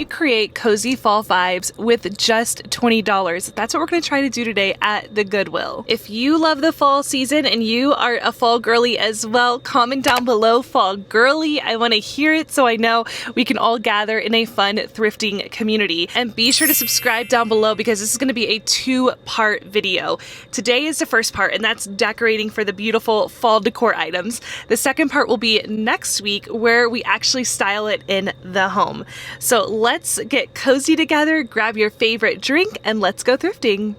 you create cozy fall vibes with just $20? That's what we're going to try to do today at the Goodwill. If you love the fall season and you are a fall girly as well, comment down below fall girly. I want to hear it so I know we can all gather in a fun thrifting community. And be sure to subscribe down below because this is going to be a two-part video. Today is the first part, and that's decorating for the beautiful fall decor items. The second part will be next week where we actually style it in the home. So let's get cozy together, grab your favorite drink, and let's go thrifting.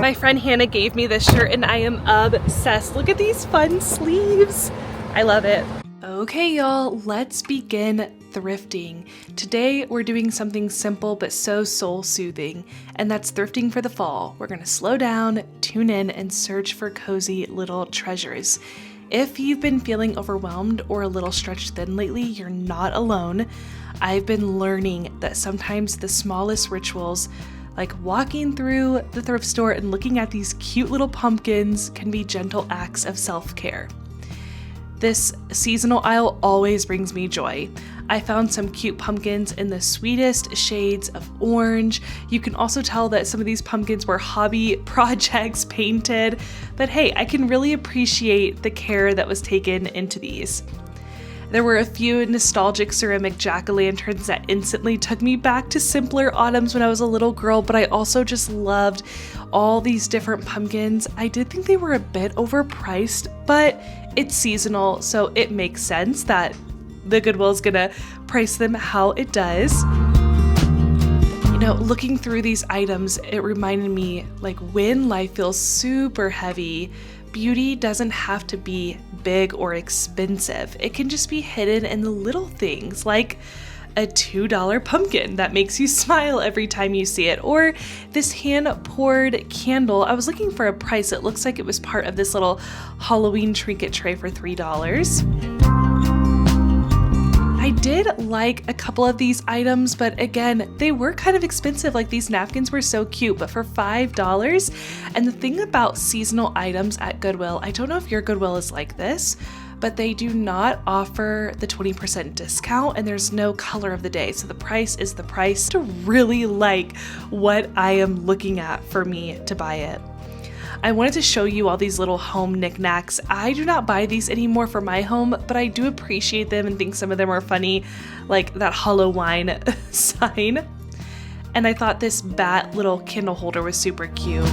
My friend Hannah gave me this shirt and I am obsessed. Look at these fun sleeves. I love it. Okay, y'all, let's begin thrifting. Today we're doing something simple but so soul-soothing, and that's thrifting for the fall. We're gonna slow down, tune in, and search for cozy little treasures. If you've been feeling overwhelmed or a little stretched thin lately, you're not alone. I've been learning that sometimes the smallest rituals, like walking through the thrift store and looking at these cute little pumpkins, can be gentle acts of self-care. This seasonal aisle always brings me joy. I found some cute pumpkins in the sweetest shades of orange. You can also tell that some of these pumpkins were hobby projects painted, but hey, I can really appreciate the care that was taken into these. There were a few nostalgic ceramic jack-o'-lanterns that instantly took me back to simpler autumns when I was a little girl, but I also just loved all these different pumpkins. I did think they were a bit overpriced, but it's seasonal, so it makes sense that the Goodwill is gonna price them how it does. You know, looking through these items, it reminded me, like, when life feels super heavy, beauty doesn't have to be big or expensive. It can just be hidden in the little things, like a $2 pumpkin that makes you smile every time you see it, or this hand-poured candle. I was looking for a price. It looks like it was part of this little Halloween trinket tray for $3. I did like a couple of these items, but again, they were kind of expensive. Like, these napkins were so cute, but for $5. And the thing about seasonal items at Goodwill, I don't know if your Goodwill is like this, but they do not offer the 20% discount, and there's no color of the day. So the price is the price. To really like what I am looking at for me to buy it. I wanted to show you all these little home knickknacks. I do not buy these anymore for my home, but I do appreciate them and think some of them are funny, like that hollow wine sign. And I thought this bat little Kindle holder was super cute.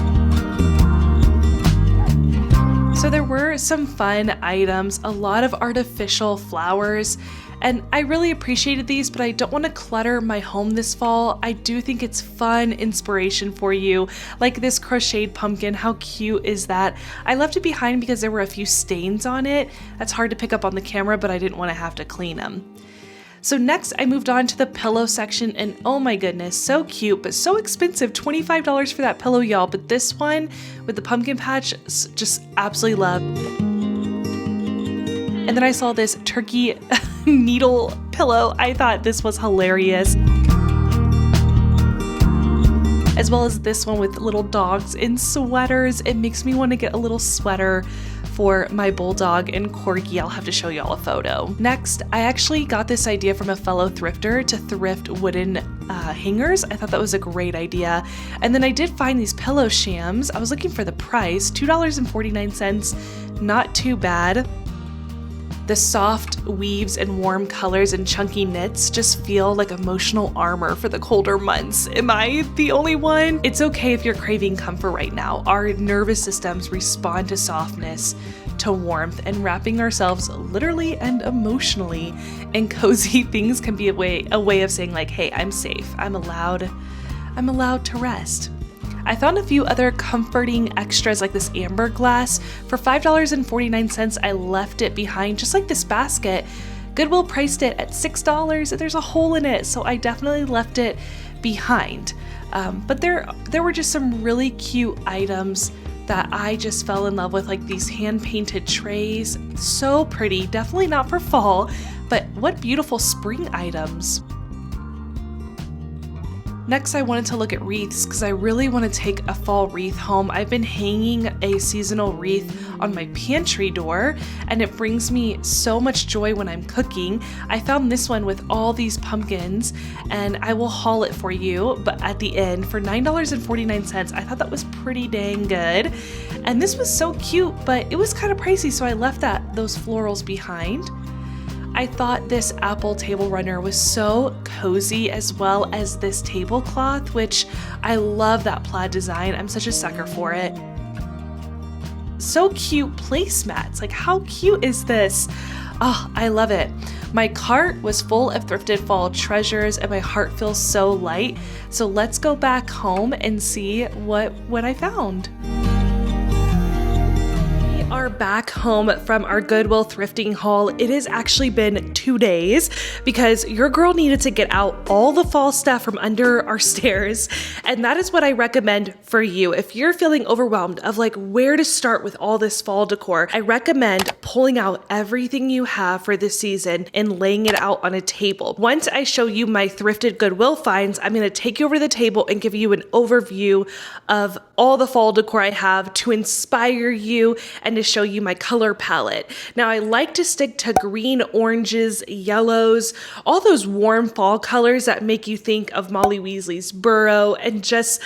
So there were some fun items, a lot of artificial flowers, and I really appreciated these, but I don't want to clutter my home this fall. I do think it's fun inspiration for you, like this crocheted pumpkin. How cute is that? I left it behind because there were a few stains on it. That's hard to pick up on the camera, but I didn't want to have to clean them. So next I moved on to the pillow section, and oh my goodness, so cute, but so expensive. $25 for that pillow, y'all. But this one with the pumpkin patch, just absolutely love. And then I saw this turkey needle pillow. I thought this was hilarious. As well as this one with little dogs in sweaters. It makes me want to get a little sweater for my bulldog and corgi. I'll have to show y'all a photo. Next, I actually got this idea from a fellow thrifter to thrift wooden hangers. I thought that was a great idea. And then I did find these pillow shams. I was looking for the price, $2.49, not too bad. The soft weaves and warm colors and chunky knits just feel like emotional armor for the colder months. Am I the only one? It's okay if you're craving comfort right now. Our nervous systems respond to softness, to warmth, and wrapping ourselves literally and emotionally in cozy things can be a way of saying, like, hey, I'm safe. I'm allowed to rest. I found a few other comforting extras like this amber glass. For $5.49, I left it behind, just like this basket. Goodwill priced it at $6, and there's a hole in it, so I definitely left it behind. But there were just some really cute items that I just fell in love with, like these hand-painted trays. So pretty, definitely not for fall, but what beautiful spring items. Next, I wanted to look at wreaths because I really want to take a fall wreath home. I've been hanging a seasonal wreath on my pantry door, and it brings me so much joy when I'm cooking. I found this one with all these pumpkins, and I will haul it for you, but at the end for $9.49. I thought that was pretty dang good. And this was so cute, but it was kind of pricey, so I left those florals behind. I thought this apple table runner was so cozy, as well as this tablecloth, which I love that plaid design. I'm such a sucker for it. So cute placemats. Like, how cute is this? Oh, I love it. My cart was full of thrifted fall treasures and my heart feels so light. So let's go back home and see what I found. Are back home from our Goodwill thrifting haul. It has actually been 2 days because your girl needed to get out all the fall stuff from under our stairs, and that is what I recommend for you. If you're feeling overwhelmed of like where to start with all this fall decor, I recommend pulling out everything you have for this season and laying it out on a table. Once I show you my thrifted Goodwill finds, I'm going to take you over to the table and give you an overview of all the fall decor I have to inspire you and to show you my color palette. Now, I like to stick to green, oranges, yellows, all those warm fall colors that make you think of Molly Weasley's burrow and just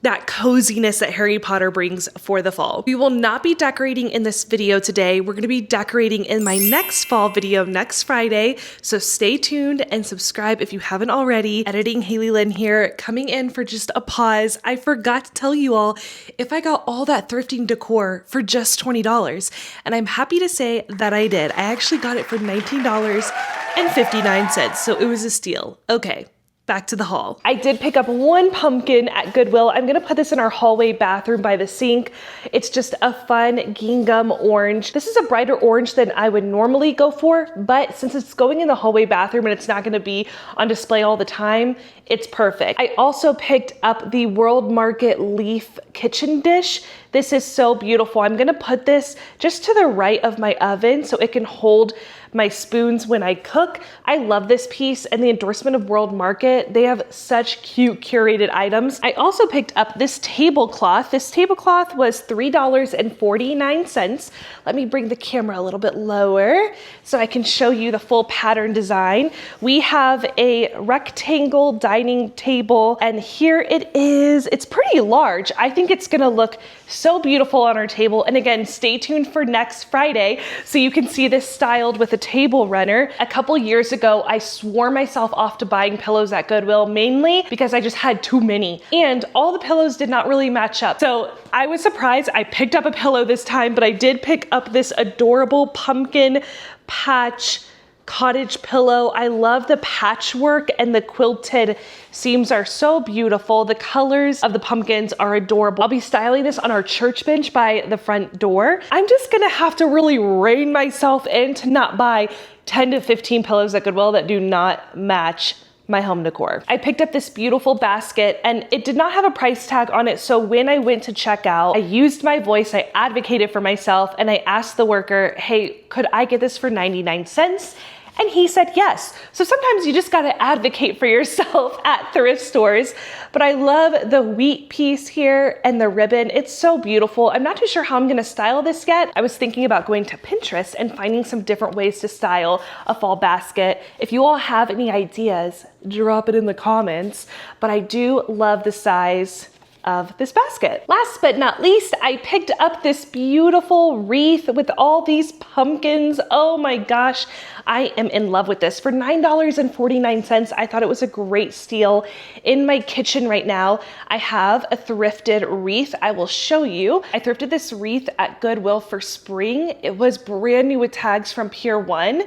that coziness that Harry Potter brings for the fall. We will not be decorating in this video today. We're going to be decorating in my next fall video next Friday. So stay tuned and subscribe if you haven't already. Editing Haley Lynn here, coming in for just a pause. I forgot to tell you all if I got all that thrifting decor for just $20. And I'm happy to say that I did. I actually got it for $19.59. So it was a steal. Okay. Back to the haul. I did pick up one pumpkin at Goodwill. I'm gonna put this in our hallway bathroom by the sink. It's just a fun gingham orange. This is a brighter orange than I would normally go for, but since it's going in the hallway bathroom and it's not gonna be on display all the time, it's perfect. I also picked up the World Market leaf kitchen dish. This is so beautiful. I'm gonna put this just to the right of my oven so it can hold my spoons when I cook. I love this piece and the endorsement of World Market. They have such cute curated items. I also picked up this tablecloth. This tablecloth was $3.49. Let me bring the camera a little bit lower so I can show you the full pattern design. We have a rectangle dining table and here it is. It's pretty large. I think it's gonna look so beautiful on our table. And again, stay tuned for next Friday so you can see this styled with a table runner. A couple years ago, I swore myself off to buying pillows at Goodwill, mainly because I just had too many. And all the pillows did not really match up. So I was surprised. I picked up a pillow this time, but I did pick up this adorable pumpkin patch cottage pillow. I love the patchwork and the quilted seams are so beautiful. The colors of the pumpkins are adorable. I'll be styling this on our church bench by the front door. I'm just gonna have to really rein myself in to not buy 10 to 15 pillows at Goodwill that do not match my home decor. I picked up this beautiful basket and it did not have a price tag on it. So when I went to check out, I used my voice, I advocated for myself and I asked the worker, hey, could I get this for 99 cents? And he said yes. So sometimes you just gotta advocate for yourself at thrift stores. But I love the wheat piece here and the ribbon. It's so beautiful. I'm not too sure how I'm gonna style this yet. I was thinking about going to Pinterest and finding some different ways to style a fall basket. If you all have any ideas, drop it in the comments. But I do love the size of this basket. Last but not least, I picked up this beautiful wreath with all these pumpkins. Oh my gosh, I am in love with this. For $9.49, I thought it was a great steal. In my kitchen right now, I have a thrifted wreath. I will show you. I thrifted this wreath at Goodwill for spring. It was brand new with tags from Pier 1.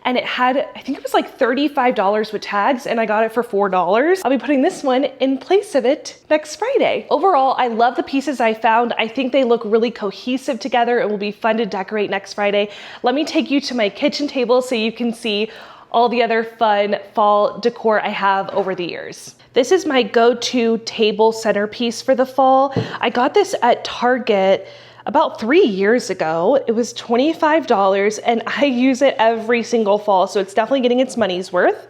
And it had, I think it was like $35 with tags and I got it for $4. I'll be putting this one in place of it next Friday. Overall, I love the pieces I found. I think they look really cohesive together. It will be fun to decorate next Friday. Let me take you to my kitchen table so you can see all the other fun fall decor I have over the years. This is my go-to table centerpiece for the fall. I got this at Target about 3 years ago. It was $25 and I use it every single fall, so it's definitely getting its money's worth.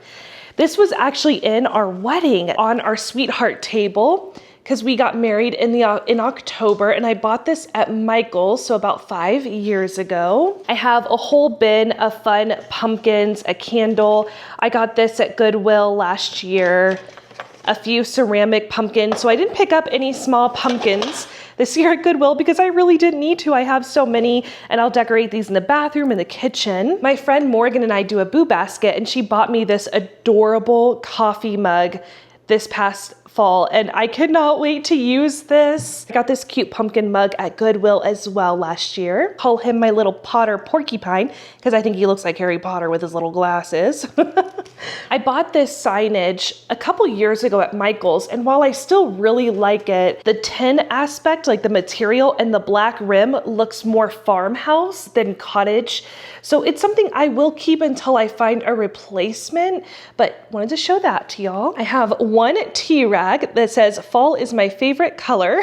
This was actually in our wedding on our sweetheart table, because we got married in October, and I bought this at Michael's, so about 5 years ago. I have a whole bin of fun pumpkins, a candle. I got this at Goodwill last year. A few ceramic pumpkins, so I didn't pick up any small pumpkins this year at Goodwill because I really didn't need to. I have so many, and I'll decorate these in the bathroom and the kitchen. My friend Morgan and I do a boo basket, and she bought me this adorable coffee mug this past fall, and I could not wait to use this. I got this cute pumpkin mug at Goodwill as well last year. Call him my little Potter porcupine because I think he looks like Harry Potter with his little glasses. I bought this signage a couple years ago at Michael's, and while I still really like it, the tin aspect, like the material and the black rim, looks more farmhouse than cottage. So it's something I will keep until I find a replacement, but wanted to show that to y'all. I have one tea rag that says fall is my favorite color.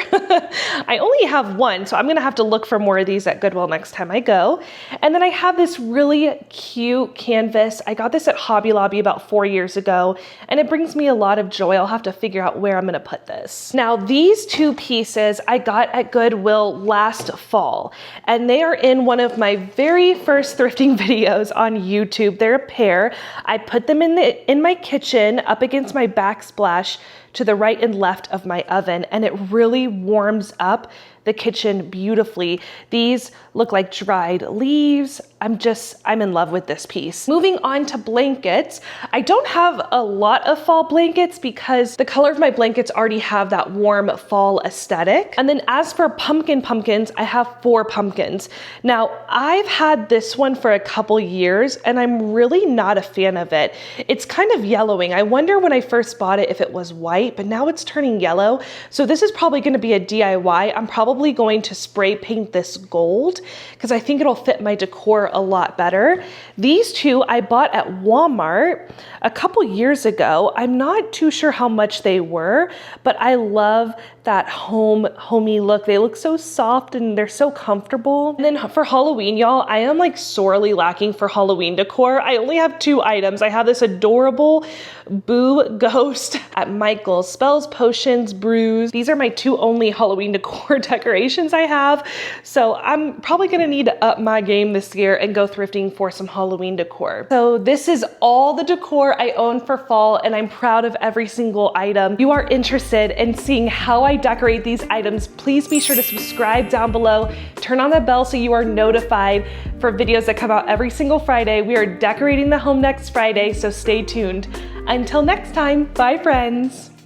I only have one, so I'm gonna have to look for more of these at Goodwill next time I go. And then I have this really cute canvas. I got this at Hobby Lobby about 4 years ago, and it brings me a lot of joy. I'll have to figure out where I'm gonna put this. Now, these two pieces I got at Goodwill last fall, and they are in one of my very first thrifting videos on YouTube. They're a pair. I put them in my kitchen up against my backsplash to the right and left of my oven, and it really warms up the kitchen beautifully. These look like dried leaves. I'm in love with this piece. Moving on to blankets. I don't have a lot of fall blankets because the color of my blankets already have that warm fall aesthetic. And then as for pumpkins, I have 4 pumpkins. Now, I've had this one for a couple years and I'm really not a fan of it. It's kind of yellowing. I wonder when I first bought it if it was white, but now it's turning yellow. So this is probably gonna be a DIY. I'm probably going to spray paint this gold because I think it'll fit my decor a lot better. These two I bought at Walmart a couple years ago. I'm not too sure how much they were, but I love that homey look. They look so soft and they're so comfortable. And then for Halloween, y'all, I am like sorely lacking for Halloween decor. I only have 2 items. I have this adorable Boo Ghost at Michael's. Spells, potions, brews. These are my 2 only Halloween decor decorations I have. So I'm probably gonna need to up my game this year and go thrifting for some Halloween decor. So this is all the decor I own for fall, and I'm proud of every single item. If you are interested in seeing how I decorate these items, please be sure to subscribe down below. Turn on the bell so you are notified for videos that come out every single Friday. We are decorating the home next Friday, so stay tuned. Until next time, bye friends.